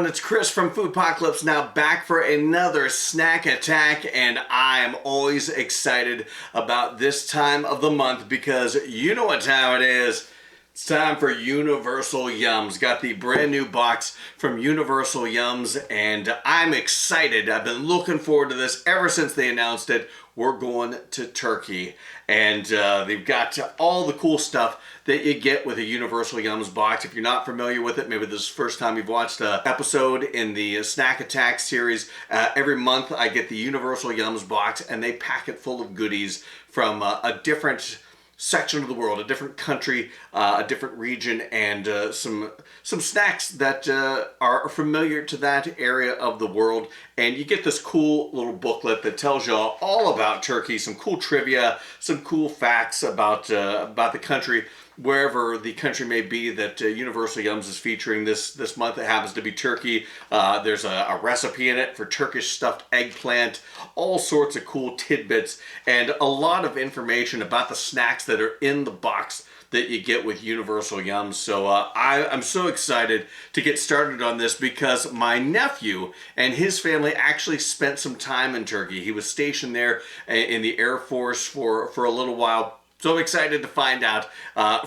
it's Chris from Foodpocalypse Now, back for another snack attack, and I am always excited about this time of the month because you know what time it is. It's time for Universal Yums. Got the brand new box from Universal Yums, and I'm excited. I've been looking forward to this ever since they announced it. We're going to Turkey, and they've got all the cool stuff that you get with a Universal Yums box. If you're not familiar with it, maybe this is the first time you've watched an episode in the Snack Attack series. Every month I get the Universal Yums box, and they pack it full of goodies from a different section of the world, a different country, a different region, and some snacks that are familiar to that area of the world. And you get this cool little booklet that tells you all about Turkey, some cool trivia, some cool facts about the country, wherever the country may be that Universal Yums is featuring this month. It happens to be Turkey. There's a recipe in it for Turkish stuffed eggplant, all sorts of cool tidbits, and a lot of information about the snacks that are in the box that you get with Universal Yums. So I'm so excited to get started on this because my nephew and his family actually spent some time in Turkey. He was stationed there in the Air Force for a little while. So I'm excited to find out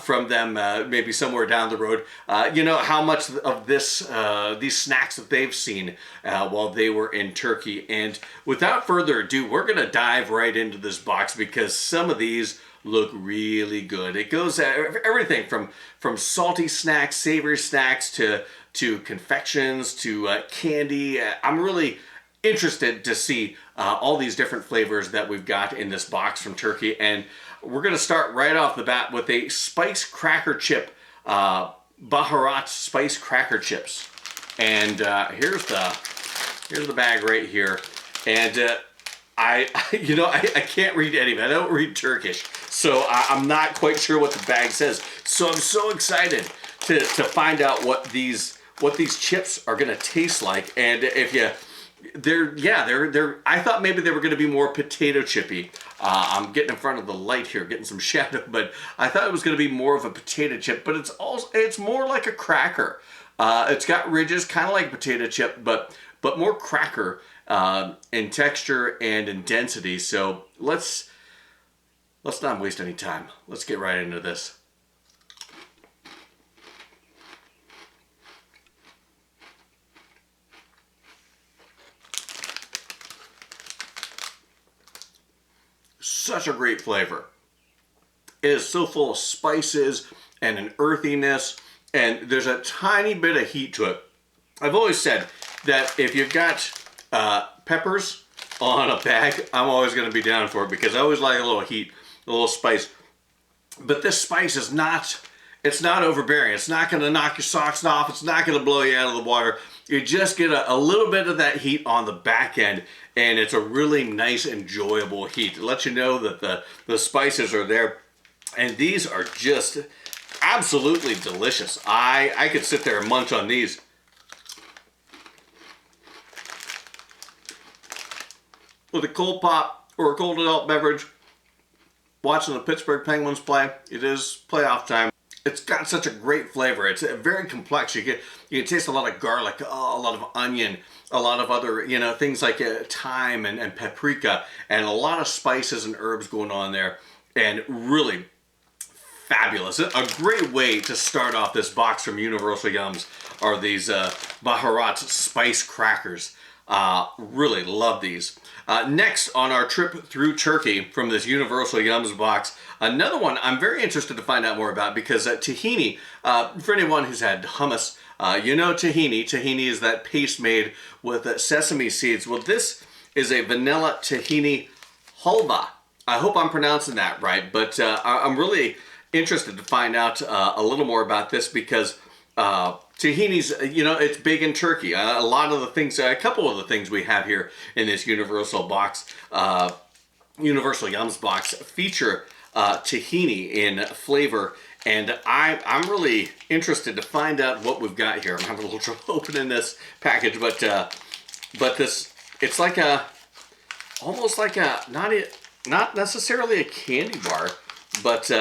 from them, maybe somewhere down the road, how much of these snacks that they've seen while they were in Turkey. And without further ado, we're going to dive right into this box because some of these look really good. It goes everything from salty snacks, savory snacks, to confections, to candy. I'm really interested to see all these different flavors that we've got in this box from Turkey. And we're going to start right off the bat with a spice cracker chip, Baharat spice cracker chips. And here's the bag right here. And I can't read any of it. I don't read Turkish, so I'm not quite sure what the bag says. So I'm so excited to find out what these chips are going to taste like. And if you they're I thought maybe they were going to be more potato chippy. I'm getting in front of the light here, getting some shadow, but I thought it was going to be more of a potato chip, but it's more like a cracker. It's got ridges, kind of like potato chip, but more cracker in texture and in density. So let's not waste any time. Let's get right into this. Such a great flavor. It is so full of spices and an earthiness, and there's a tiny bit of heat to it. I've always said that if you've got peppers on a bag, I'm always going to be down for it because I always like a little heat, a little spice. But this spice is not overbearing. It's not going to knock your socks off. It's not going to blow you out of the water. You just get a little bit of that heat on the back end, and it's a really nice, enjoyable heat. It lets you know that the spices are there. And these are just absolutely delicious. I could sit there and munch on these. With a cold pop or a cold adult beverage, watching the Pittsburgh Penguins play. It is playoff time. It's got such a great flavor. It's very complex. You can taste a lot of garlic, a lot of onion, a lot of other things like thyme and paprika, and a lot of spices and herbs going on there, and really fabulous. A great way to start off this box from Universal Yums are these Baharat spice crackers. Really love these. Next on our trip through Turkey from this Universal Yums box, another one I'm very interested to find out more about because tahini, for anyone who's had hummus, tahini. Tahini is that paste made with sesame seeds. Well, this is a vanilla tahini halva. I hope I'm pronouncing that right, but I'm really interested to find out a little more about this because tahini's, it's big in Turkey. A couple of the things we have here in this Universal Yums box feature tahini in flavor, and I'm really interested to find out what we've got here. I'm having a little trouble opening this package, but this, it's like almost like not necessarily a candy bar, but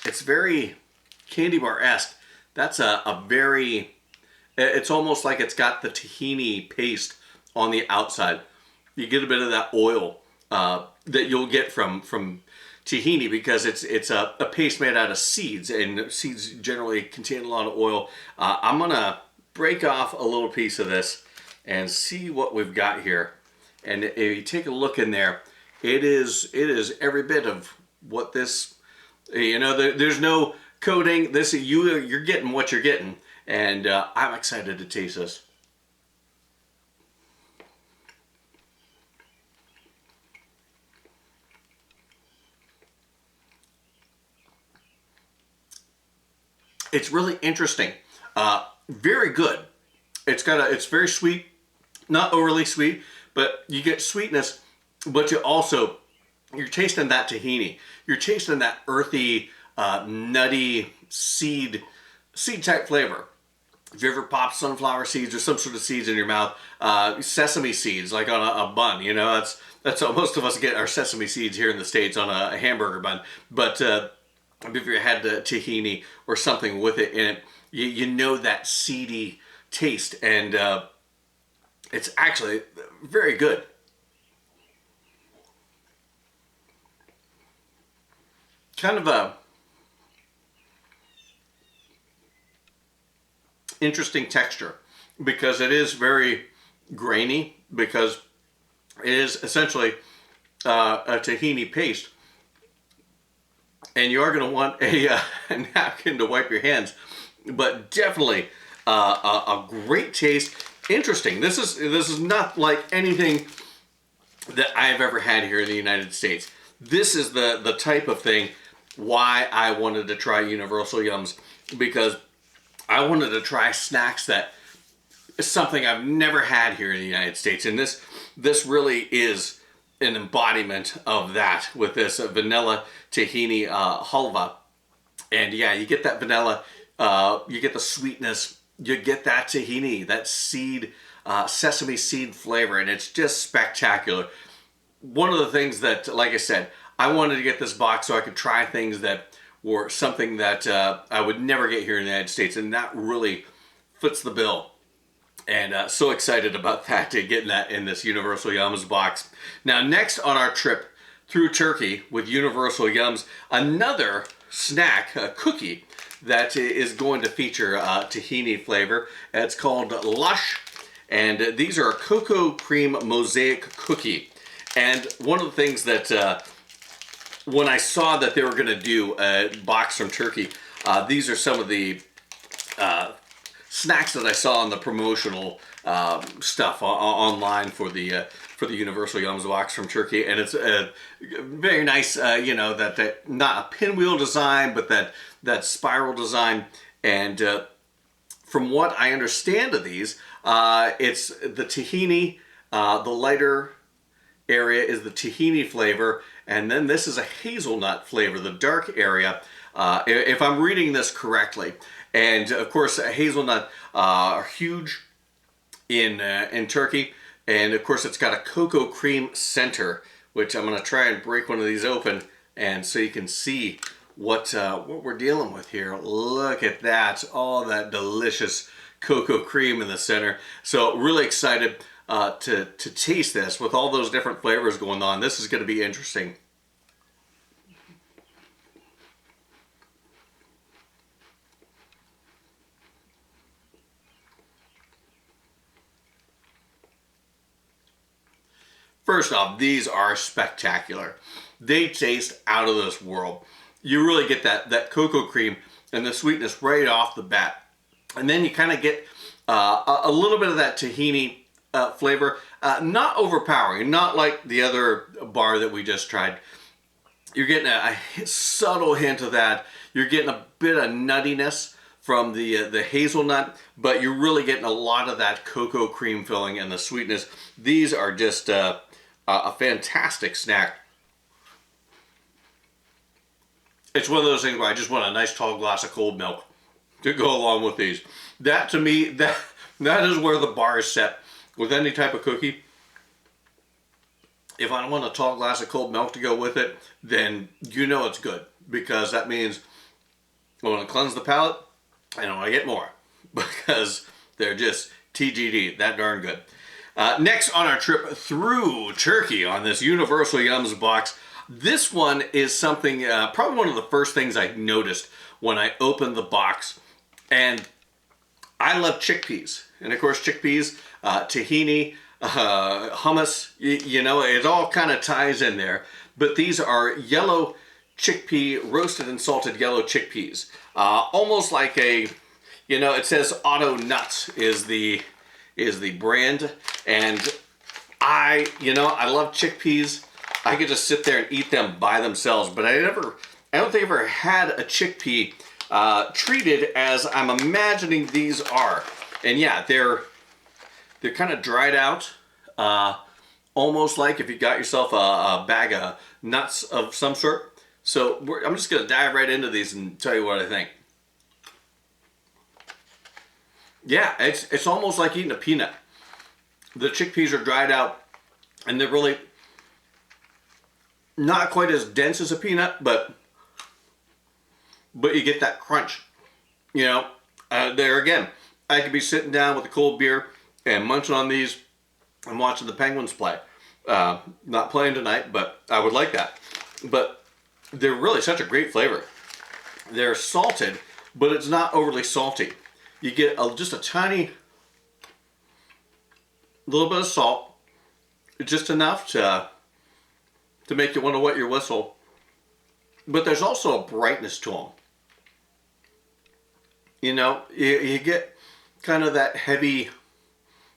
it's very candy bar-esque. That's a very It's almost like it's got the tahini paste on the outside. You get a bit of that oil that you'll get from tahini because it's a paste made out of seeds, and seeds generally contain a lot of oil. I'm gonna break off a little piece of this and see what we've got here. And if you take a look in there, it is every bit of what this, you know, there's no coating. This you're getting what you're getting, and I'm excited to taste this. It's really interesting. Very good. It's very sweet, not overly sweet, but you get sweetness, but you're tasting that tahini. You're tasting that earthy, nutty seed type flavor. If you ever pop sunflower seeds or some sort of seeds in your mouth, sesame seeds like on a bun, you know, that's how most of us get our sesame seeds here in the States on a hamburger bun. But if you had the tahini or something with it in it, you know that seedy taste, and it's actually very good. Kind of a interesting texture because it is very grainy because it is essentially a tahini paste, and you are going to want a napkin to wipe your hands, but definitely a great taste. Interesting. This is not like anything that I've ever had here in the United States. This is the type of thing why I wanted to try Universal Yums, because I wanted to try snacks that is something I've never had here in the United States, and this really is an embodiment of that with this vanilla tahini halva. And yeah, you get that vanilla, you get the sweetness, you get that tahini, that seed, sesame seed flavor, and it's just spectacular. One of the things that, like I said, I wanted to get this box so I could try things that were something that I would never get here in the United States, and that really fits the bill. And so excited about that, to getting that in this Universal Yums box. Now, next on our trip through Turkey with Universal Yums, another snack, a cookie, that is going to feature tahini flavor. It's called Lush, and these are a cocoa cream mosaic cookie. And one of the things that when I saw that they were going to do a box from Turkey, these are some of the snacks that I saw on the promotional stuff online for the Universal Yums box from Turkey, and it's very nice. You know, that not a pinwheel design, but that spiral design. And from what I understand of these, it's the tahini. The lighter area is the tahini flavor, and then this is a hazelnut flavor, the dark area, if I'm reading this correctly. And of course, hazelnut are huge in Turkey, and of course it's got a cocoa cream center, which I'm going to try and break one of these open, and so you can see what we're dealing with here. Look at that, all that delicious cocoa cream in the center. So really excited to taste this with all those different flavors going on. This is going to be interesting. First off, these are spectacular. They taste out of this world. You really get that cocoa cream and the sweetness right off the bat. And then you kind of get a little bit of that tahini flavor. Not overpowering, not like the other bar that we just tried. You're getting a subtle hint of that. You're getting a bit of nuttiness from the hazelnut, but you're really getting a lot of that cocoa cream filling and the sweetness. These are just a fantastic snack. It's one of those things where I just want a nice tall glass of cold milk to go along with these. That, to me, that is where the bar is set with any type of cookie. If I want a tall glass of cold milk to go with it, then you know it's good, because that means I want to cleanse the palate and I want to get more, because They're just TGD, that darn good. Next on our trip through Turkey on this Universal Yums box, this one is something, probably one of the first things I noticed when I opened the box. And I love chickpeas. And of course, chickpeas, tahini, hummus, you know, it all kind of ties in there. But these are yellow chickpea, roasted and salted yellow chickpeas. Almost like a, you know, it says Auto Nuts is the brand. And I love chickpeas. I could just sit there and eat them by themselves. But I don't think I've ever had a chickpea treated as I'm imagining these are. And yeah, they're kind of dried out, almost like if you got yourself a bag of nuts of some sort. So I'm just gonna dive right into these and tell you what I think. Yeah, it's almost like eating a peanut. The chickpeas are dried out, and they're really not quite as dense as a peanut, but you get that crunch. You know, there again, I could be sitting down with a cold beer and munching on these and watching the Penguins play. Not playing tonight, but I would like that. But they're really such a great flavor. They're salted, but it's not overly salty. You get just a tiny little bit of salt, just enough to make you want to wet your whistle. But there's also a brightness to them. You know, you get kind of that heavy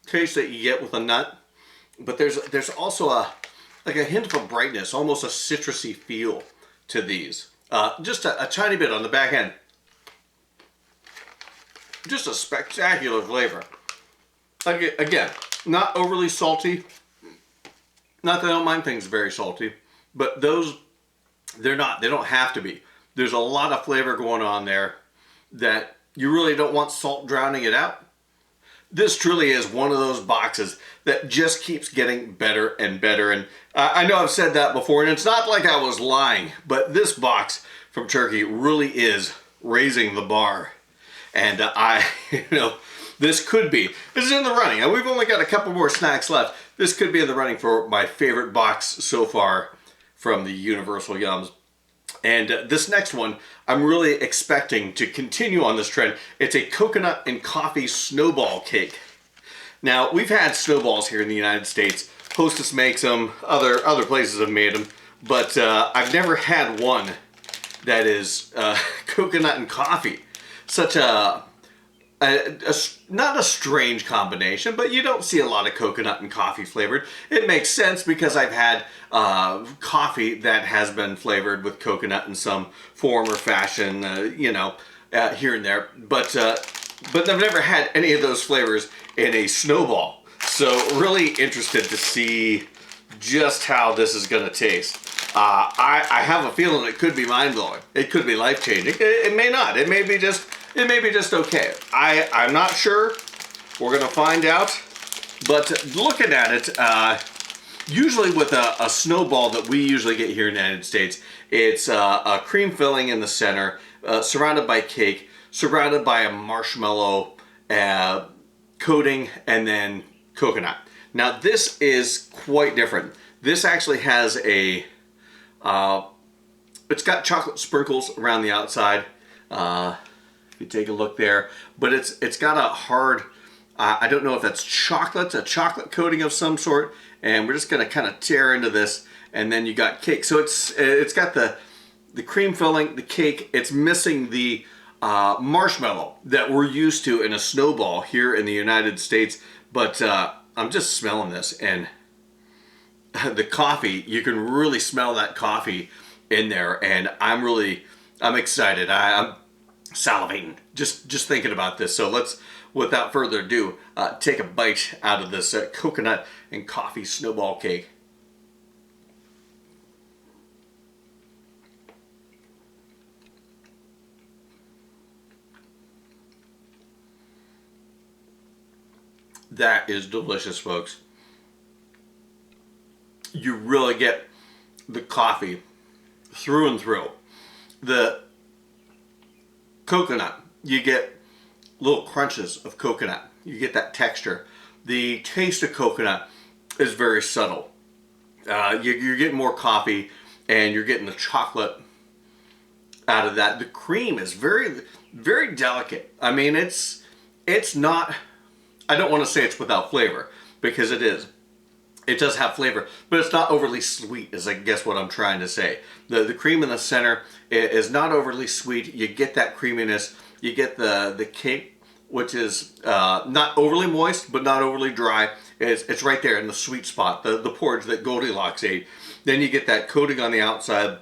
taste that you get with a nut, but there's also a hint of a brightness, almost a citrusy feel to these. Just a tiny bit on the back end. Just a spectacular flavor. Again, not overly salty. Not that I don't mind things very salty, but those, they're not. They don't have to be. There's a lot of flavor going on there that you really don't want salt drowning it out. This truly is one of those boxes that just keeps getting better and better. And I know I've said that before, and it's not like I was lying, but this box from Turkey really is raising the bar. And this is in the running. And we've only got a couple more snacks left. This could be in the running for my favorite box so far from the Universal Yums. And this next one, I'm really expecting to continue on this trend. It's a coconut and coffee snowball cake. Now, we've had snowballs here in the United States. Hostess makes them, other places have made them, but I've never had one that is coconut and coffee. Such not a strange combination, but you don't see a lot of coconut and coffee flavored. It makes sense because I've had coffee that has been flavored with coconut in some form or fashion, here and there. But I've never had any of those flavors in a snowball. So really interested to see just how this is going to taste. I have a feeling it could be mind-blowing. It could be life-changing. It may not. It may be just okay. I'm not sure. We're going to find out. But looking at it, usually with a snowball that we usually get here in the United States, it's a cream filling in the center, surrounded by cake, surrounded by a marshmallow coating, and then coconut. Now this is quite different. This actually has it's got chocolate sprinkles around the outside. If you take a look there, but it's got a hard, I don't know if that's chocolate, a chocolate coating of some sort, and we're just gonna kind of tear into this, and then you got cake. So it's got the cream filling, the cake. It's missing the marshmallow that we're used to in a snowball here in the United States. But I'm just smelling this, and the coffee, you can really smell that coffee in there, and I'm excited. I'm salivating just thinking about this. So let's, without further ado, take a bite out of this coconut and coffee snowball cake. That is delicious, folks. You really get the coffee through and through. The coconut, you get little crunches of coconut. You get that texture. The taste of coconut is very subtle. You're getting more coffee, and you're getting the chocolate out of that. The cream is very, very delicate. I mean, it's not, I don't want to say it's without flavor, because it is. It does have flavor, but it's not overly sweet, is I guess what I'm trying to say. The cream in the center is not overly sweet. You get that creaminess. You get the cake, which is not overly moist, but not overly dry. It's right there in the sweet spot, the porridge that Goldilocks ate. Then you get that coating on the outside.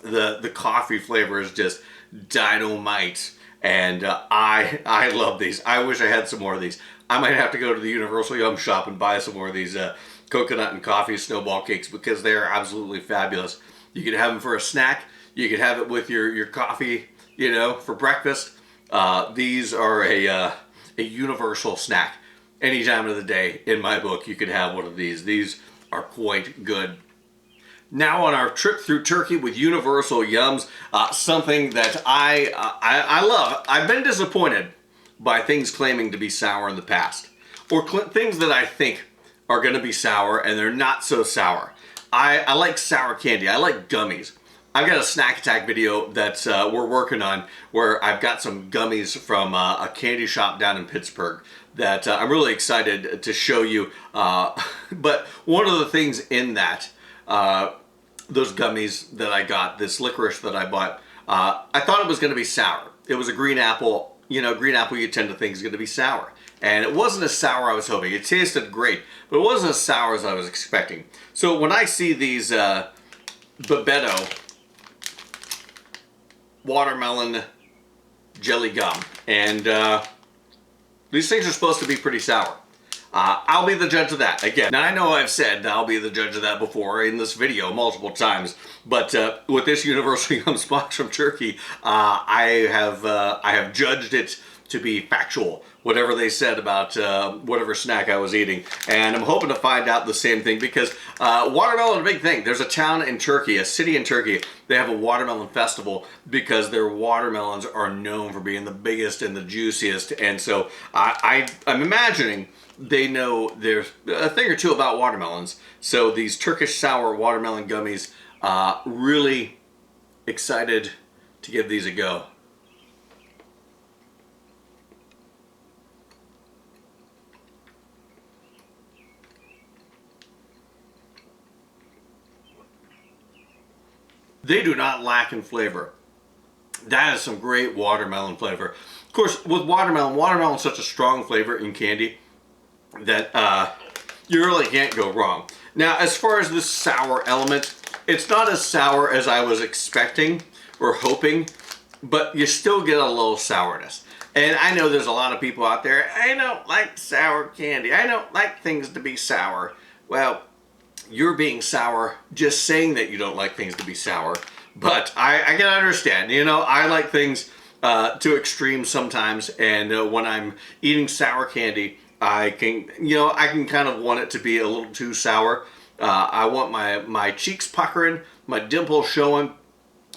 The coffee flavor is just dynamite. And I love these. I wish I had some more of these. I might have to go to the Universal Yum shop and buy some more of these coconut and coffee snowball cakes, because they are absolutely fabulous. You could have them for a snack. You could have it with your coffee, you know, for breakfast. These are a universal snack. Any time of the day, in my book, you could have one of these. These are quite good. Now on our trip through Turkey with Universal Yums, something that I love. I've been disappointed by things claiming to be sour in the past, or things that I think are going to be sour and they're not so sour. I like sour candy. I like gummies. I've got a snack attack video that we're working on, where I've got some gummies from a candy shop down in Pittsburgh that I'm really excited to show you. But one of the things in that, those gummies that I got, this licorice that I bought, I thought it was going to be sour. It was a green apple. You know, green apple you tend to think is going to be sour. And it wasn't as sour as I was hoping. It tasted great, but it wasn't as sour as I was expecting. So when I see these Babetto watermelon jelly gum, and these things are supposed to be pretty sour. I'll be the judge of that. Again, now I know I've said I'll be the judge of that before in this video multiple times, but with this Universal Yums box from Turkey, I have judged it to be factual, whatever they said about whatever snack I was eating. And I'm hoping to find out the same thing, because watermelon is a big thing. There's a town in Turkey, a city in Turkey, they have a watermelon festival because their watermelons are known for being the biggest and the juiciest. And so I'm imagining they know there's a thing or two about watermelons. So these Turkish sour watermelon gummies, really excited to give these a go. They do not lack in flavor. That is some great watermelon flavor. Of course, with watermelon is such a strong flavor in candy that you really can't go wrong. Now, as far as the sour element, it's not as sour as I was expecting or hoping, but you still get a little sourness. And I know there's a lot of people out there, I don't like sour candy. I don't like things to be sour. Well, you're being sour just saying that you don't like things to be sour, but I can understand. You know, I like things to extremes sometimes, and when I'm eating sour candy, I can kind of want it to be a little too sour. I want my cheeks puckering, my dimples showing.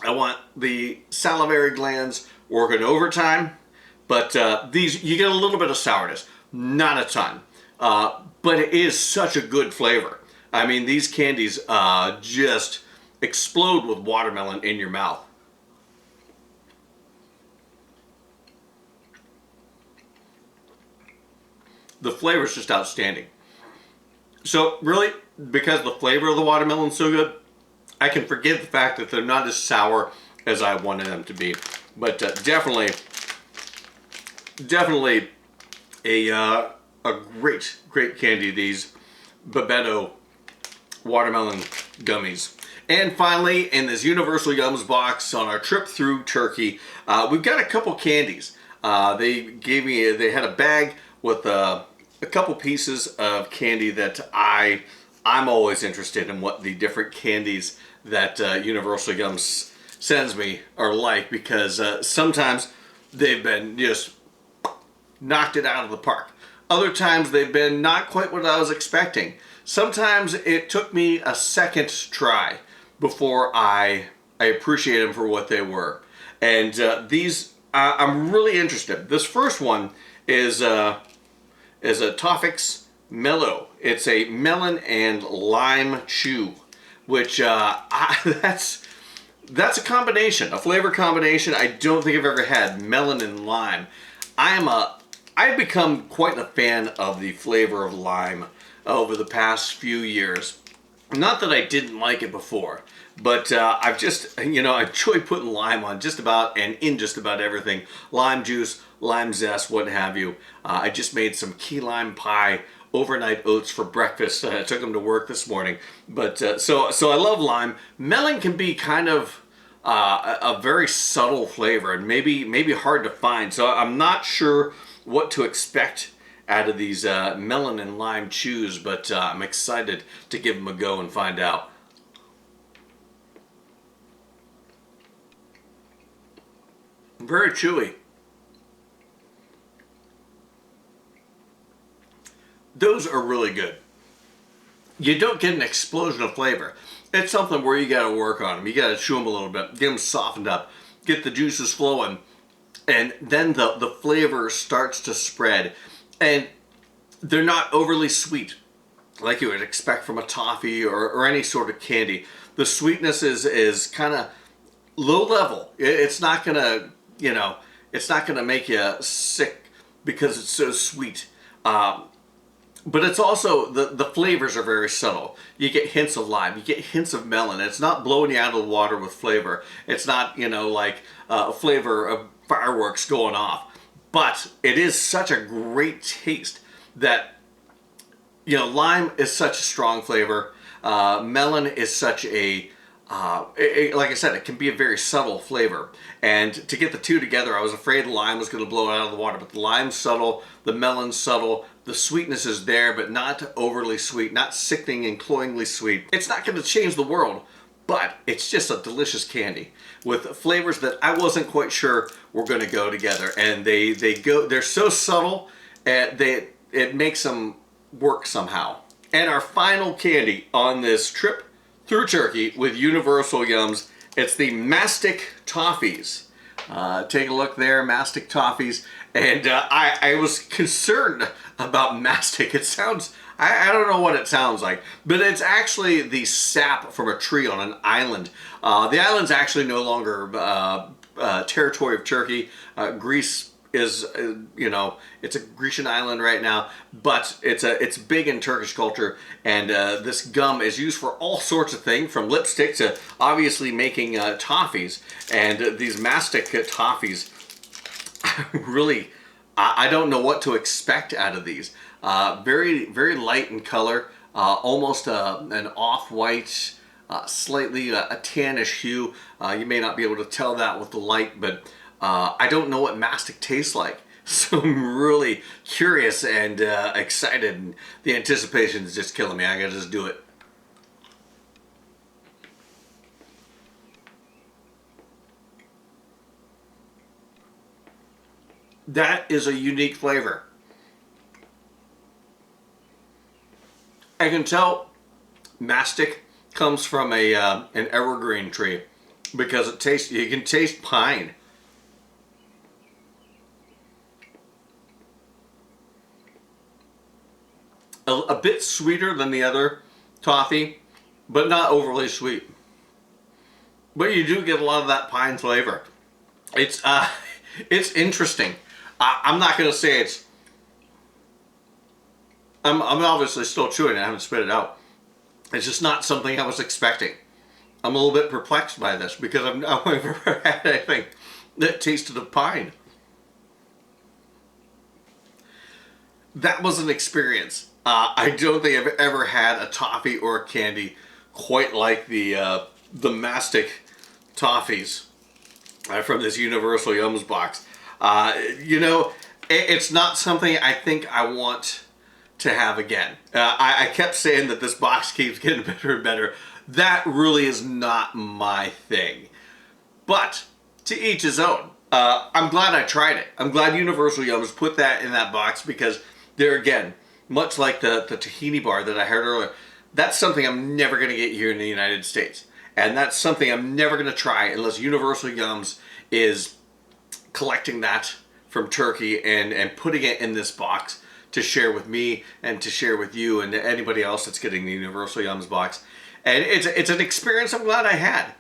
I want the salivary glands working overtime, but these, you get a little bit of sourness, not a ton, but it is such a good flavor. I mean, these candies just explode with watermelon in your mouth. The flavor is just outstanding. So really, because the flavor of the watermelon is so good, I can forget the fact that they're not as sour as I wanted them to be. But definitely a great candy, these Babetto watermelon gummies. And finally, in this Universal Yums box on our trip through Turkey, we've got a couple candies. They had a bag with a couple pieces of candy that I'm always interested in what the different candies that Universal Yums sends me are like, because sometimes they've been just knocked it out of the park. Other times they've been not quite what I was expecting. Sometimes it took me a second try before I appreciate them for what they were. And these, I'm really interested. This first one is is a Tofix Mellow. It's a melon and lime chew, which that's a combination, a flavor combination I don't think I've ever had, melon and lime. I've become quite a fan of the flavor of lime over the past few years. Not that I didn't like it before, but I've just, I enjoy putting lime on just about and in just about everything. Lime juice, lime zest, what have you. I just made some key lime pie overnight oats for breakfast. I took them to work this morning. But so I love lime. Melon can be kind of a very subtle flavor and maybe hard to find. So I'm not sure what to expect out of these melon and lime chews, but I'm excited to give them a go and find out. Very chewy. Those are really good. You don't get an explosion of flavor. It's something where you got to work on them. You got to chew them a little bit, get them softened up, get the juices flowing, and then the flavor starts to spread. And they're not overly sweet like you would expect from a toffee or any sort of candy. The sweetness is kind of low level. It's not gonna, it's not gonna make you sick because it's so sweet. But it's also, the flavors are very subtle. You get hints of lime, you get hints of melon. It's not blowing you out of the water with flavor. It's not, like a flavor of fireworks going off. But it is such a great taste that, lime is such a strong flavor. Melon is such like I said, it can be a very subtle flavor. And to get the two together, I was afraid lime was going to blow it out of the water. But the lime's subtle, the melon's subtle, the sweetness is there, but not overly sweet, not sickening and cloyingly sweet. It's not going to change the world, but it's just a delicious candy with flavors that I wasn't quite sure were going to go together. And they're so subtle, and it makes them work somehow. And our final candy on this trip through Turkey with Universal Yums, it's the mastic toffees. Take a look there, mastic toffees. And I was concerned about mastic. It sounds, I don't know what it sounds like, but it's actually the sap from a tree on an island. The island's actually no longer territory of Turkey. Greece is, it's a Grecian island right now, but it's big in Turkish culture, and this gum is used for all sorts of things, from lipstick to obviously making toffees. And these mastic toffees, really, I don't know what to expect out of these. Very, very light in color, almost an off-white, slightly a tannish hue. You may not be able to tell that with the light, but I don't know what mastic tastes like. So I'm really curious and excited, and the anticipation is just killing me. I gotta just do it. That is a unique flavor. I can tell mastic comes from an evergreen tree, because you can taste pine. A bit sweeter than the other toffee, but not overly sweet. But you do get a lot of that pine flavor. It's it's interesting. I'm not gonna say it's. I'm obviously still chewing it. I haven't spit it out. It's just not something I was expecting. I'm a little bit perplexed by this because I've never had anything that tasted of pine. That was an experience. I don't think I've ever had a toffee or a candy quite like the mastic toffees from this Universal Yums box. It's not something I think I want to have again. I kept saying that this box keeps getting better and better. That really is not my thing. But to each his own. I'm glad I tried it. I'm glad Universal Yums put that in that box, because there again, much like the Tahini bar that I heard earlier, that's something I'm never going to get here in the United States. And that's something I'm never going to try unless Universal Yums is collecting that from Turkey and putting it in this box to share with me and to share with you and anybody else that's getting the Universal Yums box. And it's an experience I'm glad I had,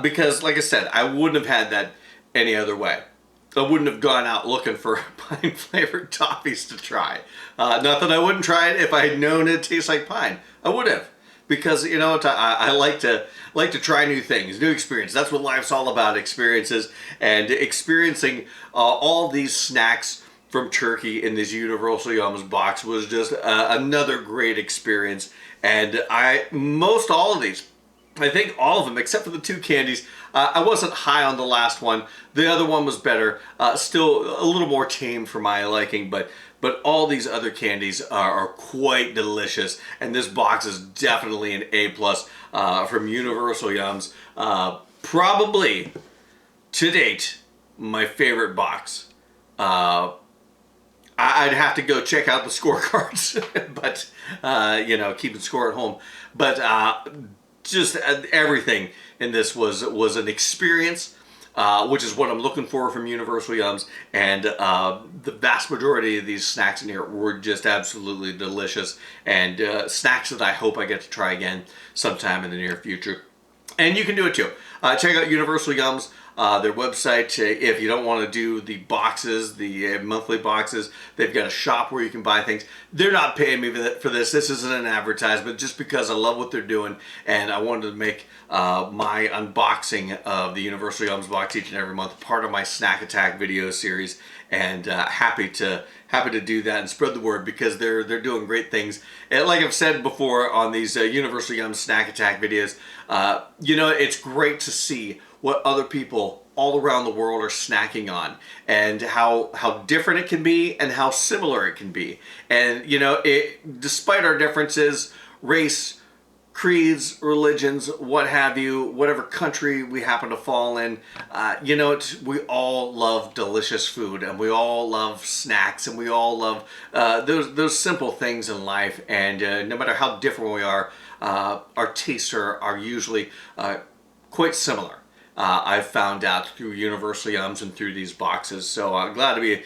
because like I said, I wouldn't have had that any other way. I wouldn't have gone out looking for pine flavored toffees to try. Not that I wouldn't try it if I had known it tastes like pine. I would have, because you know I like to try new things, new experiences. That's what life's all about: experiences, and experiencing all these snacks from Turkey in this Universal Yums box was just another great experience. And most all of these, I think all of them, except for the two candies, I wasn't high on the last one. The other one was better, still a little more tame for my liking, but all these other candies are quite delicious, and this box is definitely an A+ from Universal Yums. Probably, to date, my favorite box. I'd have to go check out the scorecards, but you know, keeping score at home. But just everything in this was an experience, which is what I'm looking for from Universal Yums. And the vast majority of these snacks in here were just absolutely delicious, and snacks that I hope I get to try again sometime in the near future. And you can do it too. Check out Universal Yums, their website. If you don't want to do the boxes, the monthly boxes, they've got a shop where you can buy things. They're not paying me for this. This isn't an advertisement, just because I love what they're doing, and I wanted to make my unboxing of the Universal Yums box each and every month part of my Snack Attack video series. And happy to do that and spread the word, because they're doing great things. And like I've said before on these Universal Yums Snack Attack videos, you know, it's great to see what other people all around the world are snacking on, and how different it can be and how similar it can be. And you know, despite our differences, race, creeds, religions, what have you, whatever country we happen to fall in, you know, we all love delicious food, and we all love snacks, and we all love those simple things in life. And no matter how different we are, our tastes are usually quite similar. I've found out through Universal Yums and through these boxes. So I'm glad to be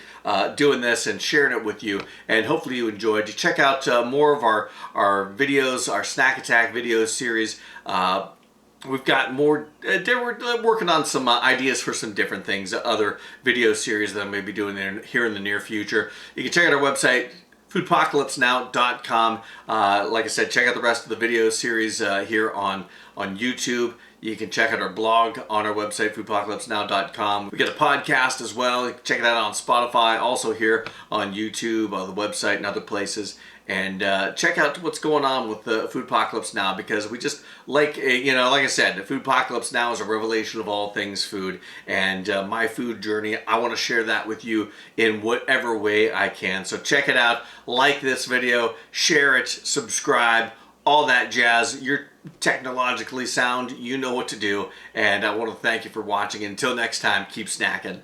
doing this and sharing it with you, and hopefully you enjoyed. You check out more of our videos, our Snack Attack video series. We've got more, we're working on some ideas for some different things, other video series that I may be doing here in the near future. You can check out our website, Foodpocalypsenow.com. Like I said, check out the rest of the video series here on YouTube. You can check out our blog on our website, Foodpocalypsenow.com. We got a podcast as well. You can check that out on Spotify, also here on YouTube, on the website, and other places. And check out what's going on with the Foodpocalypse Now, because we just like, you know, like I said, the Foodpocalypse Now is a revelation of all things food, and my food journey. I want to share that with you in whatever way I can. So check it out, like this video, share it, subscribe, all that jazz. You're technologically sound, you know what to do, and I want to thank you for watching. Until next time, keep snacking.